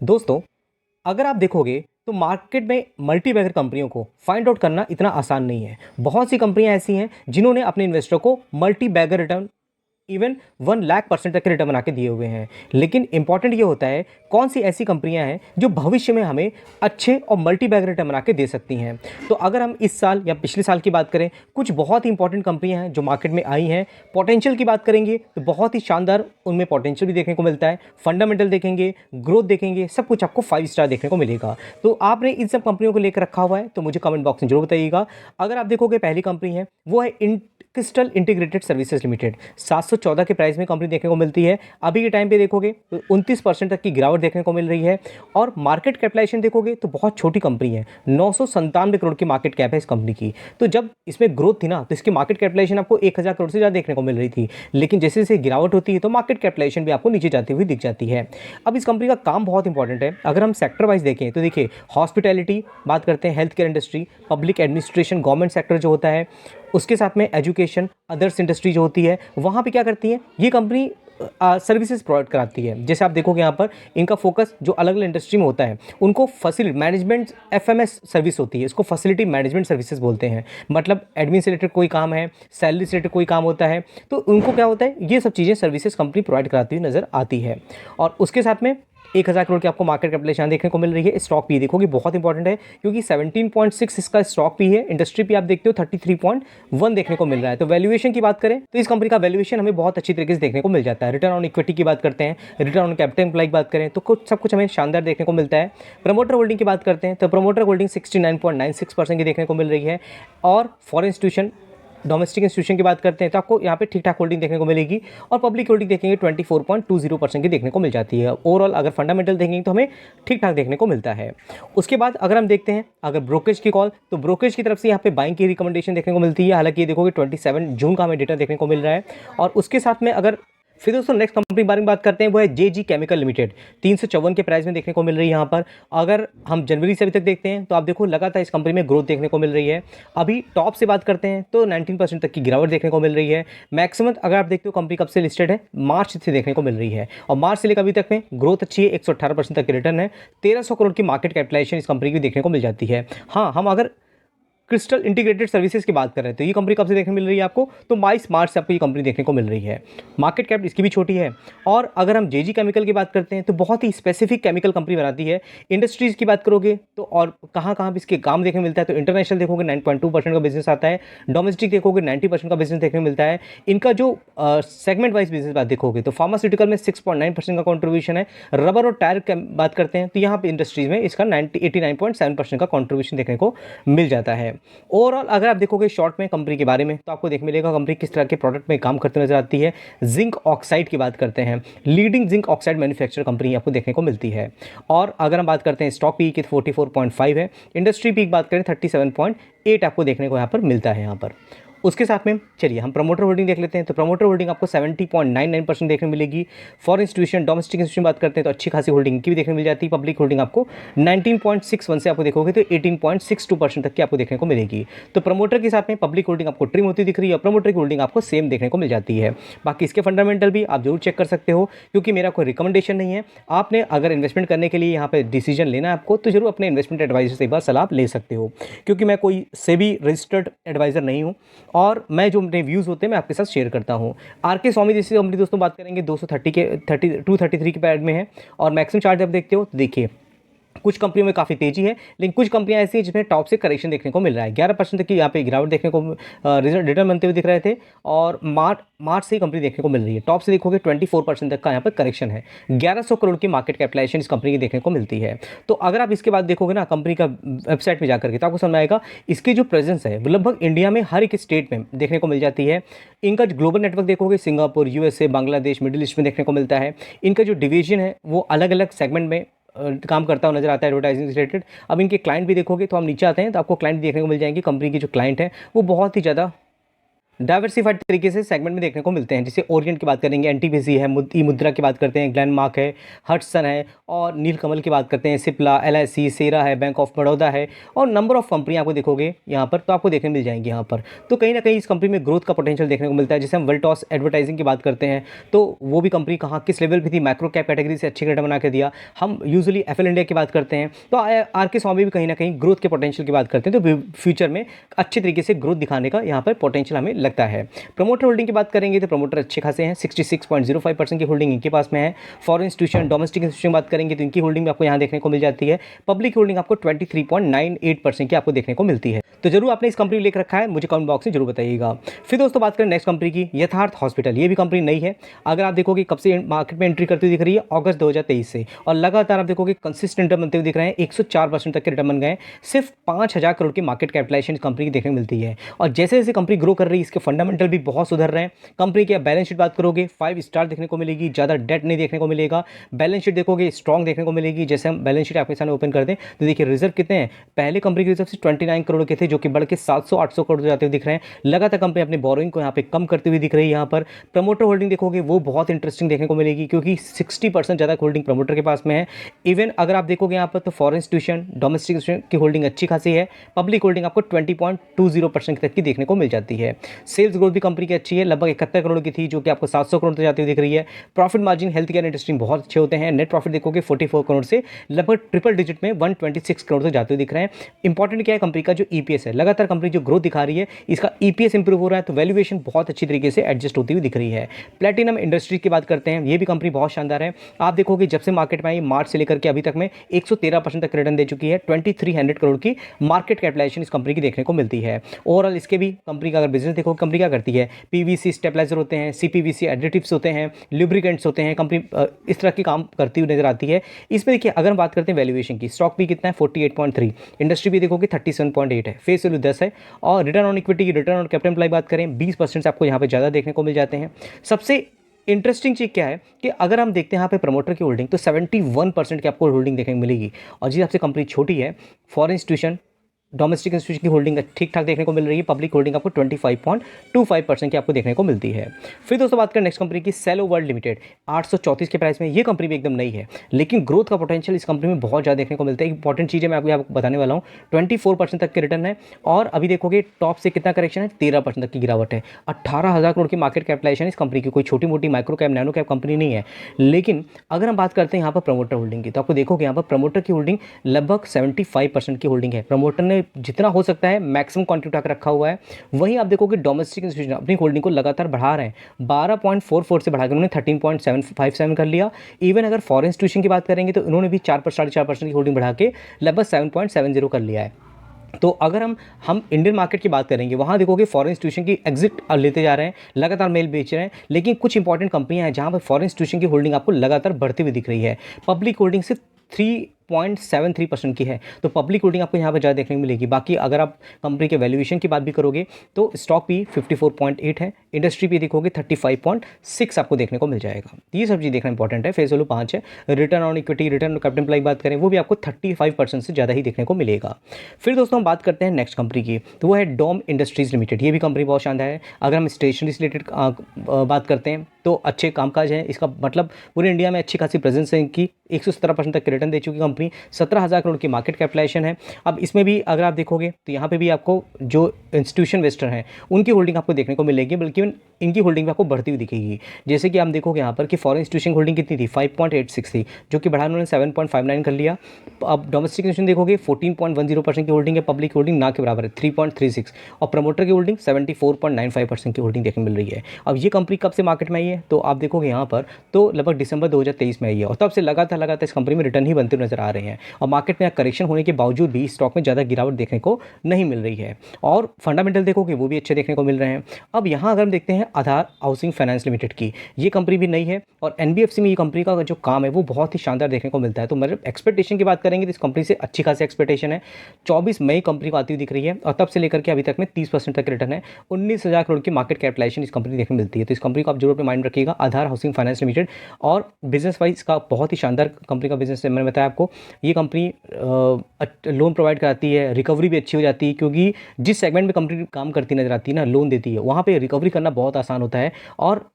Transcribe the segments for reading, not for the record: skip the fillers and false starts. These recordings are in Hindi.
दोस्तों, अगर आप देखोगे तो मार्केट में मल्टी बैगर कंपनियों को फाइंड आउट करना इतना आसान नहीं है। बहुत सी कंपनियां ऐसी हैं जिन्होंने अपने इन्वेस्टर को multi bagger return even 1 lakh% तक के रिटर्न बना के दिए हुए हैं। लेकिन इंपॉर्टेंट ये होता है कौन सी ऐसी कंपनियां हैं जो भविष्य में हमें अच्छे और मल्टी बैगर रिटर्न बना के दे सकती हैं। तो अगर हम इस साल या पिछले साल की बात करें, कुछ बहुत ही इंपॉर्टेंट कंपनियां हैं जो मार्केट में आई हैं। पोटेंशियल की बात करेंगे तो बहुत ही शानदार उनमें पोटेंशियल भी देखने को मिलता है। फंडामेंटल देखेंगे, ग्रोथ देखेंगे, सब कुछ आपको 5 स्टार देखने को मिलेगा। तो आपने इन सब कंपनियों को लेकर रखा हुआ है तो मुझे कमेंट बॉक्स में जरूर बताइएगा। अगर आप देखोगे, पहली कंपनी है वो है क्रिस्टल इंटीग्रेटेड सर्विसेज लिमिटेड। 714 के प्राइस में कंपनी देखने को मिलती है। अभी के टाइम पे देखोगे तो 29% तक की गिरावट देखने को मिल रही है। और मार्केट कैपिटलाइजेशन देखोगे तो बहुत छोटी कंपनी है, 997 करोड़ की मार्केट कैप है इस कंपनी की। तो जब इसमें ग्रोथ थी ना तो इसकी मार्केट कैपिटलाइजेशन आपको 1000 करोड़ से ज़्यादा देखने को मिल रही थी। लेकिन जैसे जैसे गिरावट होती है तो मार्केट कैपिटलाइजेशन भी आपको नीचे जाती हुई दिख जाती है। अब इस कंपनी का काम बहुत इंपॉर्टेंट है। अगर हम सेक्टर वाइज देखें तो देखिए, हॉस्पिटैलिटी बात करते हैं, health care industry, public administration, government sector जो होता है, उसके साथ में एजुकेशन, अदर्स इंडस्ट्री जो होती है, वहाँ पे क्या करती है ये कंपनी, सर्विसेज प्रोवाइड कराती है। जैसे आप देखोगे यहाँ पर इनका फोकस जो अलग अलग इंडस्ट्री में होता है, उनको फैसिलिटी मैनेजमेंट एफएमएस सर्विस होती है, इसको फैसिलिटी मैनेजमेंट सर्विसेज बोलते हैं। मतलब एडमिन से रिलेटेड कोई काम है, सैलरी से रिलेटेड कोई काम होता है, तो उनको क्या होता है, ये सब चीज़ें सर्विसेज कंपनी प्रोवाइड कराती हुई नजर आती है। और उसके साथ में 1000 करोड़ की आपको मार्केट कैपिटलाइजेशन देखने को मिल रही है। स्टॉक पी देखोगे बहुत इंपॉर्टेंट है क्योंकि 17.6 इसका स्टॉक पी है। इंडस्ट्री पी आप देखते हो 33.1 देखने को मिल रहा है। तो वैल्यूएशन की बात करें तो इस कंपनी का वैल्यूएशन हमें बहुत अच्छी तरीके से देखने को मिल जाता है। रिटर्न ऑन इक्विटी की बात करते हैं, रिटर्न ऑन कैपिटल एम्प्लॉय की बात करें तो कुछ सब कुछ हमें शानदार देखने को मिलता है। प्रमोटर होल्डिंग की बात करते हैं तो प्रमोटर होल्डिंग 69.96% की देखने को मिल रही है। और फॉरेन इंस्टीट्यूशन, डोमेस्टिक इंस्टीट्यूशन की बात करते हैं तो आपको यहाँ पे ठीक ठाक होल्डिंग देखने को मिलेगी। और पब्लिक होल्डिंग देखेंगे 24.20% की देखने को मिल जाती है। ओवरऑल अगर फंडामेंटल देखेंगे तो हमें ठीक ठाक देखने को मिलता है। उसके बाद अगर हम देखते हैं अगर ब्रोकरेज की कॉल, तो ब्रोकरेज की तरफ से यहाँ पे बाइंग की रिकमेंडेशन देखने को मिलती है। हालांकि ये देखोगे 27 जून का हमें डेटा देखने को मिल रहा है। और उसके साथ में अगर फिर दोस्तों नेक्स्ट कंपनी के बारे में बात करते हैं, वो है जेजी केमिकल लिमिटेड। 354 के प्राइस में देखने को मिल रही है यहाँ पर। अगर हम जनवरी से अभी तक देखते हैं तो आप देखो लगातार इस कंपनी में ग्रोथ देखने को मिल रही है। अभी टॉप से बात करते हैं तो 19% तक की गिरावट देखने को मिल रही है। मैक्सिमम अगर आप देखते हो कंपनी कब से लिस्टेड है, मार्च से देखने को मिल रही है। और मार्च से लेकर अभी तक में ग्रोथ अच्छी है, 118% तक की रिटर्न है। 1300 करोड़ की मार्केट कैपिटलाइजेशन इस कंपनी की देखने को मिल जाती है। हाँ, हम अगर क्रिस्टल इंटीग्रेटेड सर्विसेज की बात कर रहे थे, ये कंपनी कब से देखने मिल रही है आपको, तो 22 मार्च से आपको ये कंपनी देखने को मिल रही है। मार्केट कैप इसकी भी छोटी है। और अगर हम जेजी केमिकल की बात करते हैं तो बहुत ही स्पेसिफिक केमिकल कंपनी बनाती है। इंडस्ट्रीज की बात करोगे तो और कहाँ कहाँ भी इसके काम देखने मिलता है, तो इंटरनेशनल देखोगे 9.2% का बिजनेस आता है, डोमेस्टिक देखोगे 90% का बिजनेस देखने को मिलता है। इनका जो सेगमेंट वाइज बिजनेस बात देखोगे तो फार्मास्यूटिकल में 6.9% का कॉन्ट्रीब्यूशन है। रबर और टायर की बात करते हैं तो यहाँ पे इंडस्ट्रीज में इसका 89.7% का कॉन्ट्रीब्यूशन देखने को मिल जाता है। ओवरऑल अगर आप देखोगे शॉर्ट में कंपनी के बारे में तो आपको देखने मिलेगा कंपनी किस तरह के प्रोडक्ट में काम करते नजर आती है। जिंक ऑक्साइड की बात करते हैं, leading zinc oxide manufacturer company आपको देखने को मिलती है। और अगर हम बात करते हैं स्टॉक पी की 44.5 है, इंडस्ट्री पी की बात करें 37.8 आपको देखने को यहाँ पर मिलता है यहाँ पर। उसके साथ में चलिए हम प्रमोटर होल्डिंग देख लेते हैं। तो प्रमोटर होल्डिंग आपको 70.99% देखने मिलेगी। फॉरेन इंस्टीट्यूशन, डोमेस्टिक इंस्टीट्यूशन बात करते हैं तो अच्छी खासी होल्डिंग की भी देखने मिल जाती है। पब्लिक होल्डिंग आपको 19.61 से आपको देखोगे तो 18.62% तक की आपको देखने को मिलेगी। तो प्रमोटर के साथ में पब्लिक होल्डिंग आपको ट्रिम होती दिख रही है और प्रमोटर की होल्डिंग आपको सेम देखने को मिल जाती है। बाकी इसके फंडामेंटल भी आप जरूर चेक कर सकते हो क्योंकि मेरा कोई रिकमेंडेशन नहीं है। आपने अगर इन्वेस्टमेंट करने के लिए यहाँ पे डिसीजन लेना है आपको, तो जरूर अपने इन्वेस्टमेंट एडवाइजर से एक बार सलाह ले सकते हो क्योंकि मैं कोई सेबी रजिस्टर्ड एडवाइजर नहीं हूँ। और मैं जो अपने व्यूज़ होते हैं मैं आपके साथ शेयर करता हूँ। आर के स्वामी जैसी कंपनी दोस्तों बात करेंगे 230 के 233 के पैड में है। और मैक्सिमम चार्ट जब देखते हो तो देखिए कुछ कंपनियों में काफ़ी तेजी है, लेकिन कुछ कंपनियां ऐसी हैं जिसमें टॉप से करेक्शन देखने को मिल रहा है। 11% तक की यहाँ पे गिरावट देखने को रिजल्ट रिटर्न बनते हुए दिख रहे थे। और मार्च से ही कंपनी देखने को मिल रही है। टॉप से देखोगे 24% तक का यहाँ पर करेक्शन है। 1100 करोड़ की मार्केट कैपिटलाइजेशन इस कंपनी की देखने को मिलती है। तो अगर आप इसके बाद देखोगे ना कंपनी का वेबसाइट में जाकर के तो आपको समझ आएगा इसकी जो प्रेजेंस है वो लगभग इंडिया में हर एक स्टेट में देखने को मिल जाती है। इनका जो ग्लोबल नेटवर्क देखोगे Singapore, USA, Bangladesh, middle east में देखने को मिलता है। इनका जो डिवीजन है वो अलग अलग सेगमेंट में काम करता हुआ नजर आता है एडवर्टाइजिंग से रिलेटेड। अब इनके क्लाइंट भी देखोगे तो हम नीचे आते हैं तो आपको क्लाइंट देखने को मिल जाएंगे। कंपनी की जो क्लाइंट है वो बहुत ही ज़्यादा डाइवर्सिफाइड तरीके से सेगमेंट में देखने को मिलते हैं। जैसे ओरिएंट की बात करेंगे, एनटीपीसी है, ई मुद्रा की बात करते हैं, ग्लेनमार्क है, हटसन है, और नीलकमल की बात करते हैं, सिप्ला, एलआईसी, सेरा है, बैंक ऑफ बड़ौदा है, और नंबर ऑफ कंपनी आपको देखोगे यहाँ पर तो आपको देखने मिल जाएंगी यहाँ पर। तो कहीं ना कहीं इस कंपनी में ग्रोथ का पोटेंशियल देखने को मिलता है। जैसे हम वेल्टॉस एडवर्टाइजिंग की बात करते हैं तो वो भी कंपनी कहाँ किस लेवल पर थी, माइक्रो कैप कैटेगरी से अच्छी रिटर्न बना के दिया। हम यूजुअली एफएल इंडिया की बात करते हैं तो आरके स्वामी भी कहीं ना कहीं ग्रोथ के पोटेंशियल की बात करते हैं, तो फ्यूचर में अच्छे तरीके से ग्रोथ दिखाने का यहाँ पर पोटेंशियल हमें लगता है। प्रमोटर होल्डिंग की बात करेंगे तो प्रमोटर अच्छे खासे हैं, 66.05% की होल्डिंग इनके पास में है। फॉरेन इंस्टीट्यूशन, डोमेस्टिक इंस्टीट्यूशन की बात करेंगे तो इनकी होल्डिंग भी आपको यहाँ देखने को मिल जाती है। पब्लिक होल्डिंग आपको 23.98% की आपको देखने को मिलती है। तो जरूर आपने इस कंपनी लेकर रखा है, मुझे कमेंट बॉक्स में जरूर बताइएगा। फिर दोस्तों बात करें नेक्स्ट कंपनी की, यथार्थ हॉस्पिटल। ये भी कंपनी नई है। अगर आप देखोगे कब से मार्केट में एंट्री करती हुई दिख रही है, अगस्त 2023 से, और लगातार आप देखोगे कंसिस्टेंट रिटर्न बनते हुए दिख रहे हैं। 104% तक के रिटर्न बन गए। सिर्फ 5,000 करोड़ की मार्केट कैपिटलाइजेशन कंपनी की देखने को मिलती है। और जैसे जैसे कंपनी ग्रो कर रही है इसके फंडामेंटल भी बहुत सुधर रहे हैं। कंपनी की बैलेंस शीट बात करोगे 5 स्टार देखने को मिलेगी, ज़्यादा डेट नहीं देखने को मिलेगा। बैलेंस शीट देखोगे स्ट्रॉन्ग देखने को मिलेगी। जैसे हम बैलेंस शीट आपके सामने ओपन कर दें तो देखिए रिजर्व कितने हैं। पहले कंपनी के रिजर्व से 29 करोड़ के थे जो कि बढ़ के 700-800 करोड़ जाते हुए दिख रहे हैं। लगातार कंपनी अपनी बोरोइंग को यहाँ पे कम करते हुए दिख रही है। यहाँ पर प्रमोटर होल्डिंग देखोगे वो बहुत इंटरेस्टिंग देखने को मिलेगी क्योंकि 60% ज़्यादा होल्डिंग प्रमोटर के पास में है। इवन अगर आप देखोगे यहाँ पर तो फॉरेन इंस्टीट्यूशन, डोमेस्टिक इंस्टीट्यूशन की होल्डिंग अच्छी खासी है। पब्लिक होल्डिंग आपको 20.20% तक की देखने को मिल जाती है। सेल्स ग्रोथ भी कंपनी की अच्छी है, लगभग 71 करोड़ की थी जो कि आपको 700 करोड़ तक जाती हुई दिख रही है। Profit margin health care industry में बहुत अच्छे होते हैं। नेट प्रॉफिट देखोगे 44 करोड़ से लगभग ट्रिपल डिजिट में 126 करोड़ तक जाते हुए दिख रहे हैं। इंपॉर्टेंट क्या है कंपनी का जो ईपीएस है, लगातार कंपनी जो ग्रोथ दिखा रही है इसका ईपीएस इंप्रूव हो रहा है, तो वैल्यूएशन बहुत अच्छी तरीके से एडजस्ट होती हुई दिख रही है। प्लेटिनम इंडस्ट्रीज की बात करते हैं, ये भी कंपनी बहुत शानदार है। आप देखोगे जब से मार्केट में आई मार्च से लेकर के अभी तक में 113% तक रिटर्न दे चुकी है। 2300 करोड़ की मार्केट कैपिटलाइजेशन इस कंपनी की देखने को मिलती है। ओवरऑल इसके भी कंपनी का अगर बिजनेस देखो कंपनी क्या करती है, पीवीसी स्टेबलाइजर होते हैं, सीपीवीसी एडिटिव्स होते हैं, लुब्रिकेंट्स होते हैं। कंपनी इस तरह की काम करती हुई नजर आती है। इसमें देखिए अगर हम बात करते हैं वैल्यूएशन की, स्टॉक भी कितना है 48.3, इंडस्ट्री भी देखोगे 37.8 है, फेस वैल्यू 10 है, और return on equity, return on capital employ बात करें 20% से आपको यहाँ पे ज़्यादा देखने को मिल जाते हैं। सबसे इंटरेस्टिंग चीज़ क्या है कि अगर हम देखते हैं यहाँ पे प्रमोटर की होल्डिंग तो 71% की आपको होल्डिंग देखने को मिलेगी। और जिस आपसे कंपनी छोटी है, फॉरेन इंस्टीट्यूशन, डोमेस्टिक इंस्टीट्यूशन की होल्डिंग ठीक ठाक देखने को मिल रही है। पब्लिक होल्डिंग आपको 25.25% की आपको देखने को मिलती है। फिर दोस्तों बात करें नेक्स्ट कंपनी की, सेलो वर्ल्ड लिमिटेड। 834 के प्राइस में ये कंपनी भी एकदम नई है, लेकिन ग्रोथ का पोटेंशियल इस कंपनी में बहुत ज़्यादा देखने को मिलता है। इंपॉर्टेंट चीज़ है मैं आपको बताने वाला हूँ, 24% तक के रिटर्न है। और अभी देखोगे टॉप से कितना करेक्शन है, 13% तक की गिरावट है। 18,000 करोड़ की मार्केट कैपिटलाइजेशन इस कंपनी की, कोई छोटी मोटी micro cap nano cap company नहीं है। लेकिन अगर हम बात करते हैं यहाँ पर प्रमोटर होल्डिंग की, तो आपको देखोगे यहाँ पर प्रमोटर की होल्डिंग लगभग 75% की होल्डिंग है। प्रमोटर ने जितना हो सकता है मैक्सिमम क्वांटिटी उठाकर रखा हुआ है। वहीं आप देखोगे डोमेस्टिक इंस्टीट्यूशन अपनी होल्डिंग को लगातार बढ़ा रहे हैं, 12.44 से बढ़ाकर उन्होंने 13.757 कर लिया। इवन अगर फॉरेन इंस्टीट्यूशन की बात करेंगे तो इन्होंने भी 4.5% की होल्डिंग बढ़ा के लगभग 7.70 कर लिया है। तो अगर हम इंडियन मार्केट की बात करेंगे, वहाँ देखोगे फॉरेन इंस्टीट्यूशन की एग्जिट लेते जा रहे हैं, लगातार मेल बेच रहे हैं। लेकिन कुछ इंपॉर्टेंट कंपनियां हैं जहाँ पर फॉरेन इंस्टीट्यूशन की होल्डिंग आपको लगातार बढ़ती हुई दिख रही है। पब्लिक होल्डिंग सिर्फ 3.73% की है, तो पब्लिक होल्डिंग आपको यहाँ पर ज़्यादा देखने को मिलेगी। बाकी अगर आप कंपनी के वैल्यूएशन की बात भी करोगे तो स्टॉक भी 54.8 है, इंडस्ट्री भी देखोगे 35.6 आपको देखने को मिल जाएगा। ये सब चीज़ देखना इंपॉर्टेंट है। फेस वैल्यू 5 है। Return on equity, return on capital employ बात करें वो भी आपको 35% से ज़्यादा ही देखने को मिलेगा। फिर दोस्तों हम बात करते हैं नेक्स्ट कंपनी की, तो वो है डोम इंडस्ट्रीज़ लिमिटेड। ये भी कंपनी बहुत शानदार है। अगर हम स्टेशनरी से रिलेटेड बात करते हैं तो अच्छे कामकाज हैं, इसका मतलब पूरे इंडिया में अच्छी खासी प्रेजेंस है इनकी। 117% तक रिटर्न दे चुकी कंपनी, 17,000 करोड़ की मार्केट कैपिटलाइजेशन है। अब इसमें भी अगर आप देखोगे तो यहाँ पे भी आपको जो इंस्टीट्यूशन इन्वेस्टर हैं उनकी होल्डिंग आपको देखने को मिलेगी, बल्कि इनकी होल्डिंग भी आपको बढ़ती हुई दिखेगी। जैसे कि हम देखोगे यहाँ पर कि फॉरेन इंस्टीट्यूशन होल्डिंग कितनी थी, 5.86 थी, जो कि बढ़ा उन्होंने 7.59 कर लिया। अब डोमेस्टिक इंस्टीट्यूशन देखोगे 14.10% की होल्डिंग है, पब्लिक होल्डिंग ना के बराबर है 3.36, और प्रमोटर की होल्डिंग 74.95% की होल्डिंग देखने मिल रही है। अब ये कंपनी कब से मार्केट में आई है, तो आप देखोगे यहाँ पर तो लगभग दिसंबर 2023 में आई है, और तब से लगातार इस कंपनी में रिटर्न ही बनते हुए नजर आ रहे हैं। और मार्केट में करेक्शन होने के बावजूद भी स्टॉक में ज़्यादा गिरावट देखने को नहीं मिल रही है, और फंडामेंटल देखोगे वो भी अच्छे देखने को मिल रहे हैं। अब यहाँ अगर हम देखते हैं आधार हाउसिंग फाइनेंस लिमिटेड की, ये कंपनी भी नई है, और एनबीएफसी में ये कंपनी का जो काम है वो बहुत ही शानदार देखने को मिलता है। तो मतलब एक्सपेक्टेशन की बात करेंगे तो इस कंपनी से अच्छी खासी एक्सपेक्टेशन है। 24 मई कंपनी को आती हुई दिख रही है, और तब से लेकर के अभी तक में 30% तक रिटर्न है। 19,000 करोड़ की मार्केट कैपिटलाइजेशन इस कंपनी देखने मिलती है। तो इस कंपनी को आप जरूर अपने माइंड रखिएगा, आधार हाउसिंग फाइनेंस लिमिटेड। और बिजनेस वाइज का बहुत ही शानदार कंपनी का बिजनेस है, मैंने बताया आपको। ये कंपनी लोन प्रोवाइड कराती है, रिकवरी भी अच्छी हो जाती है, क्योंकि जिस सेगमेंट में कंपनी काम करती नज़र आती है ना, लोन देती है, वहाँ पे रिकवरी करना बहुत आसान होता है और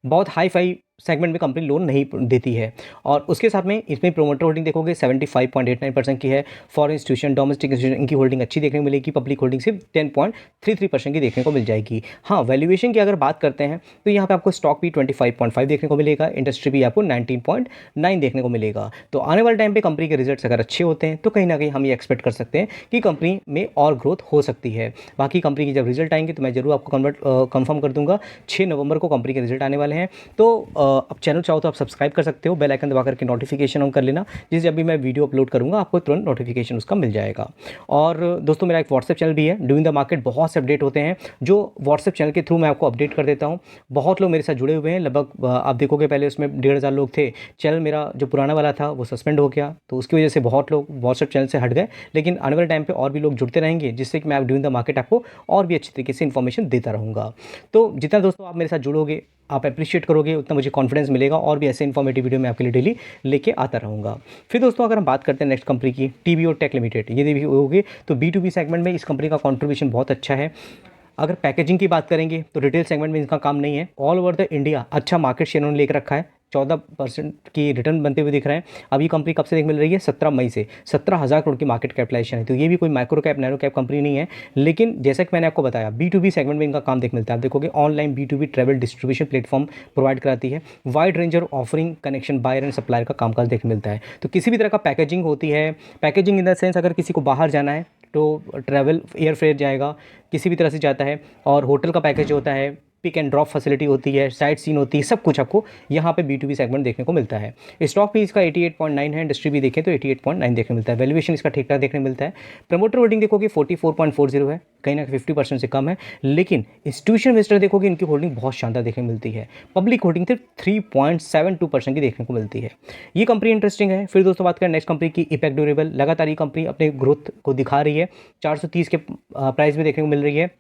बहुत हाई फाई सेगमेंट में कंपनी लोन नहीं देती है। और उसके साथ में इसमें प्रोमोटर होल्डिंग देखोगे 75.89% की है। फॉरेन इंस्टीट्यूशन, डोमेस्टिक इंस्टीट्यूशन की होल्डिंग अच्छी देखने को मिलेगी। पब्लिक होल्डिंग सिर्फ 10.33% की देखने को मिल जाएगी। हाँ, वैल्यूएशन की अगर बात करते हैं तो यहाँ पे आपको स्टॉक भी 25.5 देखने को मिलेगा, इंडस्ट्री भी आपको 19.9 देखने को मिलेगा। तो आने वाले टाइम पर कंपनी के रिजल्ट्स अगर अच्छे होते हैं तो कहीं ना कहीं हम ये एक्सपेक्ट कर सकते हैं कि कंपनी में और ग्रोथ हो सकती है। बाकी कंपनी की जब रिजल्ट आएंगे तो मैं जरूर आपको कंफर्म कर दूंगा। 6 नवंबर को कंपनी के रिजल्ट आने वाले हैं। तो अब चैनल चाहो तो आप सब्सक्राइब कर सकते हो, बेल आइकन दबा करके नोटिफिकेशन ऑन कर लेना, जिससे जब भी मैं वीडियो अपलोड करूंगा आपको तुरंत नोटिफिकेशन उसका मिल जाएगा। और दोस्तों मेरा एक व्हाट्सएप चैनल भी है, डूइंग द मार्केट, बहुत से अपडेट होते हैं जो व्हाट्सएप चैनल के थ्रू मैं आपको अपडेट कर देता हूँ। बहुत लोग मेरे साथ जुड़े हुए हैं, लगभग आप देखोगे पहले उसमें 1500 लोग थे। चैनल मेरा जो पुराना वाला था वो सस्पेंड हो गया, तो उसकी वजह से बहुत लोग व्हाट्सएप चैनल से हट गए, लेकिन आने वाले टाइम पर और भी लोग जुड़ते रहेंगे, जिससे कि मैं डूइंग द मार्केट आपको और भी अच्छी तरीके से इन्फॉर्मेशन देता रहूँगा। तो जितना दोस्तों आप मेरे साथ जुड़ोगे, आप अप्रिशिएट करोगे, उतना मुझे कॉन्फिडेंस मिलेगा और भी ऐसे इन्फॉर्मेटिव वीडियो मैं आपके लिए डेली लेके आता रहूँगा। फिर दोस्तों अगर हम बात करते हैं नेक्स्ट कंपनी की, टीवीओ टेक लिमिटेड, ये भी होगी तो B2B सेगमेंट में इस कंपनी का कंट्रीब्यूशन बहुत अच्छा है। अगर पैकेजिंग की बात करेंगे तो रिटेल सेगमेंट में इनका काम नहीं है। ऑल ओवर द इंडिया अच्छा मार्केट शेयर उन्होंने लेकर रखा है, 14% की रिटर्न बनते हुए दिख रहे हैं। अभी कंपनी कब से देख मिल रही है? 17 मई से। 17,000 करोड़ की मार्केट कैपिटलाइजेशन है, तो ये भी कोई micro cap nano cap company नहीं है। लेकिन जैसा कि मैंने आपको बताया, B2B सेगमेंट में इनका काम देख मिलता है। आप देखोगे online B2B travel distribution platform provide कराती है, वाइड रेंज और offering connection buyer and supplier का कामकाज देख मिलता है। तो किसी भी तरह का पैकेजिंग होती है, पैकेजिंग इन द सेंस अगर किसी को बाहर जाना है तो ट्रैवल एयर फेयर जाएगा, किसी भी तरह से जाता है, और होटल का पैकेज होता है, पिक एंड ड्रॉप फैसिलिटी होती है, साइट सीन होती है, सब कुछ आपको यहाँ पे B2B सेगमेंट देखने को मिलता है। स्टॉक भी इसका 88.9 है, इंडस्ट्री भी देखें तो 88.9 देखने मिलता है। वैल्यूएशन इसका ठीक ठाक देखने मिलता है। प्रमोटर होल्डिंग देखोगे 44.40 है, कहीं ना 50% से कम है। लेकिन इंस्टीट्यूशन इन्वेस्टर देखोगे इनकी होल्डिंग बहुत शानदार देखने मिलती है। पब्लिक होल्डिंग सिर्फ 3.72% की देखने को मिलती है। ये कंपनी इंटरेस्टिंग है। फिर दोस्तों बात करें नेक्स्ट कंपनी की, इपैक्ट ड्यूरेबल। लगातार ये कंपनी अपने ग्रोथ को दिखा रही है, 430 के प्राइस में देखने को मिल रही है।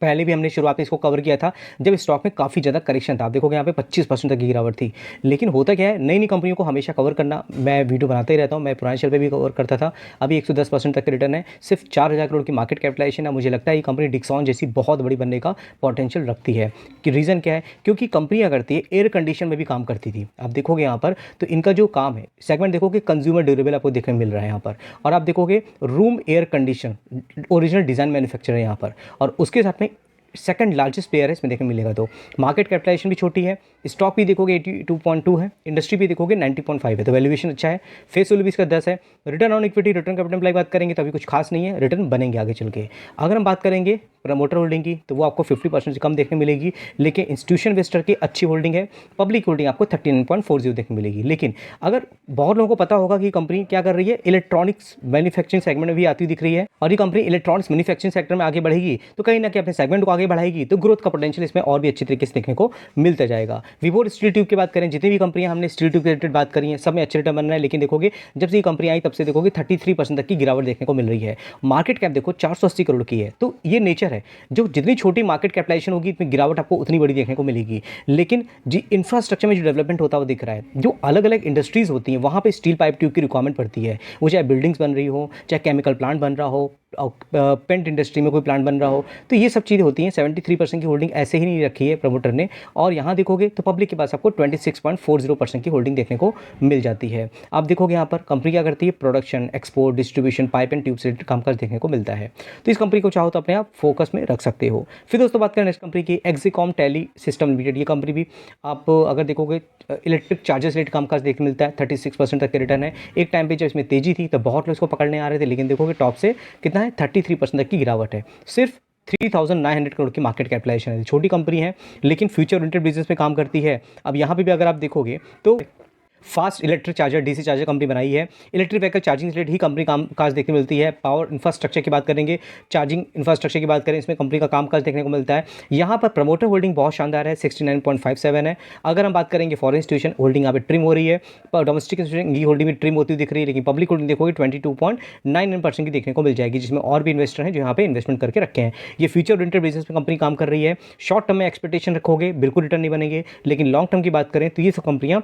पहले भी हमने शुरुआत में इसको कवर किया था जब स्टॉक में काफ़ी ज़्यादा करेक्शन था। आप देखोगे यहाँ पे 25% तक की गिरावट थी। लेकिन होता क्या है, नई नई कंपनियों को हमेशा कवर करना, मैं वीडियो बनाता ही रहता हूँ, मैं पुराने शेयर पे भी कवर करता था। अभी 110% तक के रिटर्न है, सिर्फ 4,000 करोड़ की मार्केट कैपिटलाइजेशन है। मुझे लगता है ये कंपनी डिक्सॉन जैसी बहुत बड़ी बनने का पोटेंशियल रखती है। कि रीज़न क्या है? क्योंकि कंपनी क्या करती है, एयर कंडीशन में भी काम करती थी। आप देखोगे यहाँ पर तो इनका जो काम है सेगमेंट देखोगे कंज्यूमर ड्यूरेबल आपको देखने मिल रहा है यहाँ पर। और आप देखोगे room air condition original design manufacture है यहाँ पर, और उसके साथ में सेकंड लार्जेस्ट प्लेयर है इसमें देखने मिलेगा। तो मार्केट कैपिटलाइजेशन भी छोटी है, स्टॉक भी देखोगे 82.2 है, इंडस्ट्री भी देखोगे 90.5 है, तो वैल्यूएशन अच्छा है। फेस वैल्यू भी इसका 10 है। Return on equity, return capital employ बात करेंगे तो अभी कुछ खास नहीं है, रिटर्न बनेंगे आगे चल के। अगर हम बात करेंगे प्रमोटर होल्डिंग की तो वो आपको 50% से कम देखने मिलेगी, लेकिन इंस्टीट्यूशन इन्वेस्टर की अच्छी होल्डिंग है। पब्लिक होल्डिंग आपको 39.40 देखने मिलेगी। लेकिन अगर बहुत लोगों को पता होगा कि कंपनी क्या कर रही है, इलेक्ट्रॉनिक्स मैन्युफैक्चरिंग सेगमेंट में भी आती दिख रही है, और ये कंपनी इलेक्ट्रॉनिक्स मैन्युफैक्चरिंग सेक्टर में आगे बढ़ेगी तो कहीं ना कहीं अपने सेगमेंट को आगे बढ़ाएगी, तो ग्रोथ का पोटेंशियल इसमें और भी अच्छी तरीके से देखने को मिलता जाएगा। विभोर स्टील ट्यूब की बात करें, जितनी भी कंपनियां हमने स्टील ट्यूब के रिलेटेड बात करी है, सब में अच्छे रिटर्न बन रहा है। लेकिन देखोगे जब से ये कंपनी आई तब से देखोगे 33% तक की गिरावट देखने को मिल रही है। मार्केट कैप देखो 480 करोड़ की है। तो ये नेचर है, जो जितनी छोटी मार्केट कैपिटलाइजेशन होगी इतनी गिरावट आपको उतनी बड़ी देखने को मिलेगी। लेकिन जी इंफ्रास्ट्रक्चर में जो डेवलपमेंट होता है वो दिख रहा है। जो अलग अलग इंडस्ट्रीज होती हैं वहाँ पे स्टील पाइप ट्यूब की रिक्वायरमेंट पड़ती है, वो चाहे बिल्डिंग्स बन रही हो, चाहे केमिकल प्लांट बन रहा हो, पेंट इंडस्ट्री में कोई प्लांट बन रहा हो, तो ये सब चीज़ें होती हैं। 73% की होल्डिंग ऐसे ही नहीं रखी है प्रमोटर ने। और यहाँ देखोगे तो पब्लिक के पास आपको 26.40% की होल्डिंग देखने को मिल जाती है। आप देखोगे यहाँ पर कंपनी क्या करती है, production, export, distribution, pipe and tube से कामकाज देखने को मिलता है। तो इस कंपनी को चाहो तो अपने आप फोकस में रख सकते हो। फिर दोस्तों बात करें नेक्स्ट कंपनी की, एक्सिकॉम टेली सिस्टम लिमिटेड। ये कंपनी भी आप अगर देखोगे इलेक्ट्रिक चार्जेस रेट कामकाज देखने मिलता है, 36% तक के रिटर्न है। एक टाइम पे जब इसमें तेजी थी तो बहुत लोग इसको पकड़ने आ रहे थे, लेकिन देखोगे टॉप से कितना है, 33% तक की गिरावट है। सिर्फ 3,900 करोड़ की मार्केट कैपिटलाइजेशन है। छोटी कंपनी है लेकिन फ्यूचर ओरिएंटेड बिजनेस में काम करती है। अब यहाँ पे भी अगर आप देखोगे तो fast electric charger DC charger company बनाई है। इलेक्ट्रिक व्हीकल चार्जिंग रिलेटेड ही कंपनी कामकाज देखने मिलती है। पावर इंफ्रास्ट्रक्चर की बात करेंगे, चार्जिंग इंफ्रास्ट्रक्चर की बात करें, इसमें कंपनी का कामकाज देखने को मिलता है। यहाँ पर प्रमोटर होल्डिंग बहुत शानदार है, 69.57 है। अगर हम बात करेंगे फॉरेन इंस्टीट्यूशन होल्डिंग यहाँ पे ट्रिम हो रही है, पर डोमेस्टिक इंस्टीट्यूशन की होल्डिंग में ट्रिम होती दिख रही है, लेकिन पब्लिक होल्डिंग देखोगे 22.99% की देखने को मिल जाएगी, जिसमें और भी इन्वेस्टर हैं जो यहाँ पे इन्वेस्टमेंट करके रखे हैं। ये फ्यूचर ओरिएंटेड बिजनेस में कंपनी काम कर रही है। शॉर्ट टर्म में एक्सपेक्टेशन रखोगे बिल्कुल रिटर्न नहीं बनेंगे, लेकिन लॉन्ग टर्म की बात करें तो ये सब कंपनियाँ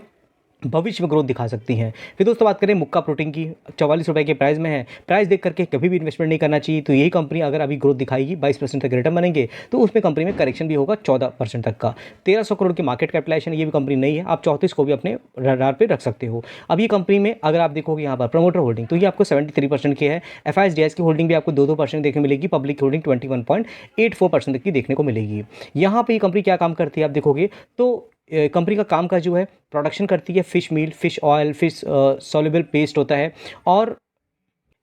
भविष्य में ग्रोथ दिखा सकती हैं। फिर दोस्तों बात करें मुक्का प्रोटीन की, 44 रुपये के प्राइस में है। प्राइस देख करके कभी भी इन्वेस्टमेंट नहीं करना चाहिए। तो यही कंपनी अगर अभी ग्रोथ दिखाएगी, 22% तक रिटर्न बनेंगे, तो उसमें कंपनी में करेक्शन भी होगा 14% तक का। 1300 करोड़ की मार्केट कैपिटलाइजेशन, ये भी कंपनी नहीं है। आप 34 को भी अपने रडार पर रख सकते हो। अब ये कंपनी में अगर आप देखोगे यहाँ पर प्रमोटर होल्डिंग, तो ये आपको 73% की है। FIS की होल्डिंग भी आपको 2% देखने मिलेगी। पब्लिक होल्डिंग 21.84% तक की देखने को मिलेगी। यहाँ पर ये कंपनी क्या काम करती है आप देखोगे तो कंपनी का काम का जो है प्रोडक्शन करती है fish meal, fish oil, fish soluble paste होता है, और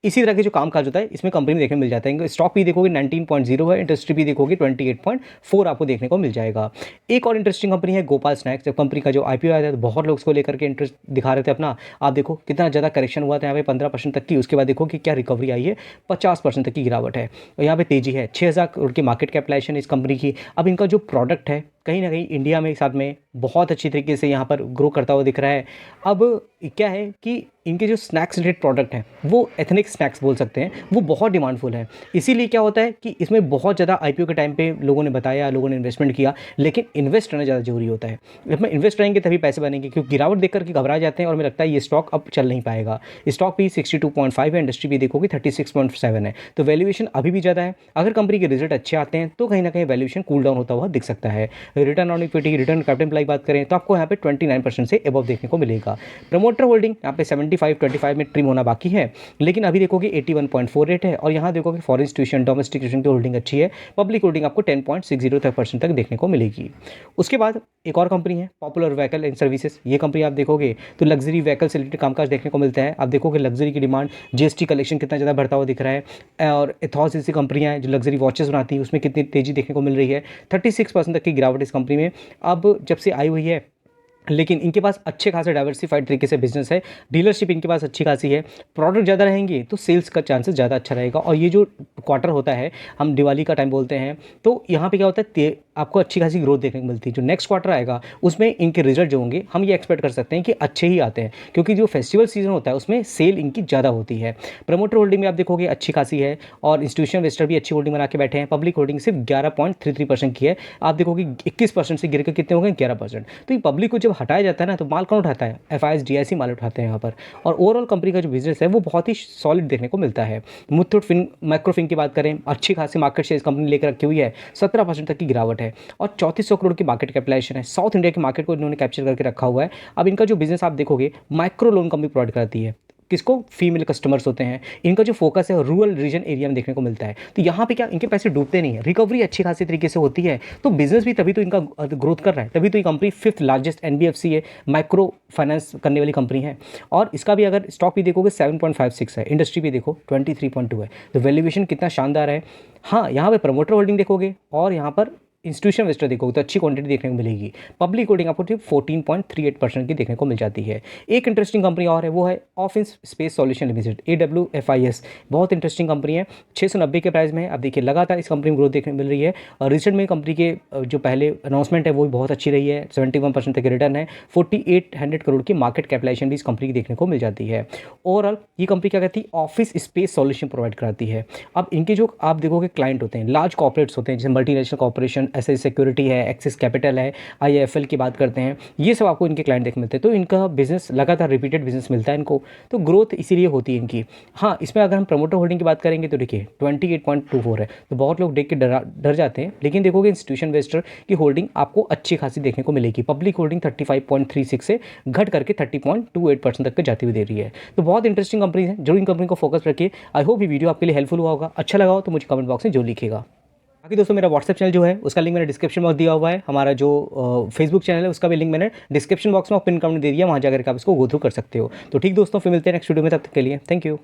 इसी तरह के जो काम काज होता है इसमें कंपनी में देखने मिल जाता है। स्टॉक भी देखोगे 19.0 है, इंडस्ट्री भी देखोगे 28.4 आपको देखने को मिल जाएगा। एक और इंटरेस्टिंग कंपनी है गोपाल स्नैक्स। जब कंपनी का जो IPO आया था तो बहुत लोग उसको लेकर के इंटरेस्ट दिखा रहे थे अपना। आप देखो कितना ज़्यादा करेक्शन हुआ था यहाँ पे 15% तक की। उसके बाद देखो कि क्या रिकवरी आई है, 50% तक की गिरावट है। और यहाँ पे तेजी है, 6000 करोड़ की मार्केट कैपिटलाइजेशन इस कंपनी की। अब इनका जो प्रोडक्ट है कहीं ना कहीं इंडिया में साथ में बहुत अच्छी तरीके से यहाँ पर ग्रो करता हुआ दिख रहा है। अब क्या है कि इनके जो स्नैक्स रिलेटेड प्रोडक्ट हैं वो एथनिक स्नैक्स बोल सकते हैं, वो बहुत डिमांडफुल है। इसीलिए क्या होता है कि इसमें बहुत ज़्यादा IPO के टाइम पे लोगों ने बताया, लोगों ने इन्वेस्टमेंट किया, लेकिन इन्वेस्ट करना ज़्यादा जरूरी होता है। इसमें इन्वेस्ट करेंगे तभी पैसे बनेंगे, क्योंकि गिरावट देख करके घबरा जाते हैं और मुझे लगता है ये स्टॉक अब चल नहीं पाएगा। स्टॉक भी 62.5 है, इंडस्ट्री भी देखोगे 36.7 है, तो वैल्यूएशन अभी भी ज़्यादा है। अगर कंपनी के रिजल्ट अच्छे आते हैं तो कहीं ना कहीं वैल्यूएशन कूल डाउन होता हुआ दिख सकता है। Return on equity, return capital employ बात करें तो आपको यहाँ पे 29% से अबव देखने को मिलेगा। प्रमोटर होल्डिंग यहाँ पे 75-25 में ट्रिम होना बाकी है, लेकिन अभी देखोगे 81.4 रेट है। और यहाँ देखोगे फॉरेन इंस्टीट्यूशन, डोमेस्टिक इंस्टीट्यूशन की होल्डिंग अच्छी है। पब्लिक होल्डिंग आपको 10.60% तक देखने को मिलेगी। उसके बाद एक और कंपनी है पॉपुलर व्हीकल एंड सर्विसेज। ये कंपनी आप देखोगे तो लग्जरी व्हीकल से रिलेटेड कामकाज देखने को मिलता है। आप देखोगे लग्जरी की डिमांड, GST कलेक्शन कितना ज़्यादा बढ़ता हुआ दिख रहा है। और एथॉस जैसी कंपनियां हैं जो लग्जरी वॉचेस बनाती हैं, उसमें कितनी तेजी देखने को मिल रही है। 36% तक की गिरावट इस कंपनी में अब जब से आई हुई है। लेकिन इनके पास अच्छे खासे डाइवर्सिफाइड तरीके से बिजनेस है, डीलरशिप इनके पास अच्छी खासी है, प्रोडक्ट ज़्यादा रहेंगे तो सेल्स का चांसेस ज़्यादा अच्छा रहेगा। और ये जो क्वार्टर होता है, हम दिवाली का टाइम बोलते हैं, तो यहाँ पे क्या होता है आपको अच्छी खासी ग्रोथ देखने को मिलती है। जो नेक्स्ट क्वार्टर आएगा उसमें इनके रिजल्ट जो होंगे हम ये एक्सपेक्ट कर सकते हैं कि अच्छे ही आते हैं, क्योंकि जो फेस्टिवल सीजन होता है उसमें सेल इनकी ज़्यादा होती है। प्रमोटर होल्डिंग में आप देखोगे अच्छी खासी है, और इंस्टीट्यूशन इन्वेस्टर भी अच्छी होल्डिंग बना के बैठे हैं। पब्लिक होल्डिंग सिर्फ 11.33% की है। आप देखोगे 21% से गिर के कितने हो गए, 11%। तो ये पब्लिक को जब हटाया जाता है ना, तो माल कौन उठाता है, FIS DIC माल उठाते हैं यहाँ पर। और ओवरऑल कंपनी का जो बिजनेस है वो बहुत ही सॉलिड देखने को मिलता है। मुथूट माइक्रोफिन की बात करें, अच्छी खासी मार्केट शेयर इस कंपनी लेकर रखी हुई है, 17% तक की गिरावट है, और 3400 करोड़ की मार्केट कैपिटलाइजेशन है। साउथ इंडिया की मार्केट को इन्होंने कैप्चर करके रखा हुआ है। अब इनका जो बिजनेस आप देखोगे, माइक्रो लोन कंपनी प्रोवाइड करती है। किसको, फीमेल कस्टमर्स होते हैं। इनका जो फोकस है रूरल रीजन एरिया में देखने को मिलता है। तो यहाँ पे क्या इनके पैसे डूबते नहीं है, रिकवरी अच्छी खासी तरीके से होती है। तो बिजनेस भी तभी तो इनका ग्रोथ कर रहा है, तभी तो ये कंपनी 5th लार्जेस्ट NBFC है, माइक्रो फाइनेंस करने वाली कंपनी है। और इसका भी अगर स्टॉक भी देखोगे 7.56 है, इंडस्ट्री भी देखो 23.2 है। तो वैल्यूएशन कितना शानदार है। हाँ, यहाँ पे प्रमोटर होल्डिंग देखोगे और यहाँ पर इंस्टीट्यूशन इन्वेस्टर देखोगे तो अच्छी क्वांटिटी देखने को मिलेगी। पब्लिक होल्डिंग आपको 14.38% की देखने को मिल जाती है। एक इंटरेस्टिंग कंपनी और है, वो है office space solution limited, AWFIS। बहुत इंटरेस्टिंग कंपनी है, 690 के प्राइस में है। अब देखिए लगातार इस कंपनी में ग्रोथ देखने को मिल रही है। और रिसेंट में कंपनी के जो पहले अनाउंसमेंट है वो भी बहुत अच्छी रही है, 71% तक रिटर्न है। 4800 करोड़ की मार्केट कैपिटलाइजेशन भी इस कंपनी की देखने को मिल जाती है। ओवरऑल ये कंपनी क्या कहती है, ऑफिस स्पेस सॉल्यूशन प्रोवाइड कराती है। अब इनके जो आप देखोगे क्लाइंट होते हैं, लार्ज कॉर्पोरेट्स होते हैं, जैसे मल्टीनेशनल कॉर्पोरेशन, SS सिक्योरिटी है, एक्सिस कैपिटल है, IIFL की बात करते हैं, ये सब आपको इनके क्लाइंट देखने मिलते हैं। तो इनका बिजनेस लगातार रिपीटेड बिजनेस मिलता है इनको, तो ग्रोथ इसीलिए होती है इनकी। हाँ, इसमें अगर हम प्रमोटर होल्डिंग की बात करेंगे तो देखिए 28.24 है, तो बहुत लोग देख के डर जाते हैं। लेकिन देखोगे इंस्टीट्यूशन इन्वेस्टर की होल्डिंग आपको अच्छी खासी देखने को मिलेगी। पब्लिक होल्डिंग 35.36 से घट करके 30.28% तक के जाती हुई दे रही है। तो बहुत इंटरेस्टिंग कंपनी है, जो इन कंपनी को फोकस रखिए। आई होप ये वीडियो आपके लिए हेल्पफुल हुआ होगा। अच्छा लगा हो तो मुझे कमेंट बॉक्स में जो लिखेगा। बाकी दोस्तों मेरा व्हाट्सएप चैनल जो है उसका लिंक मैंने डिस्क्रिप्शन बॉक्स दिया हुआ है। हमारा जो फेसबुक चैनल है उसका भी लिंक मैंने डिस्क्रिप्शन बॉक्स में पिन कमेंट दे दिया, वहाँ जाकर आप इसको गो थ्रू कर सकते हो। तो ठीक दोस्तों, फिर मिलते हैं नेक्स्ट वीडियो में, तब तक के लिए थैंक यू।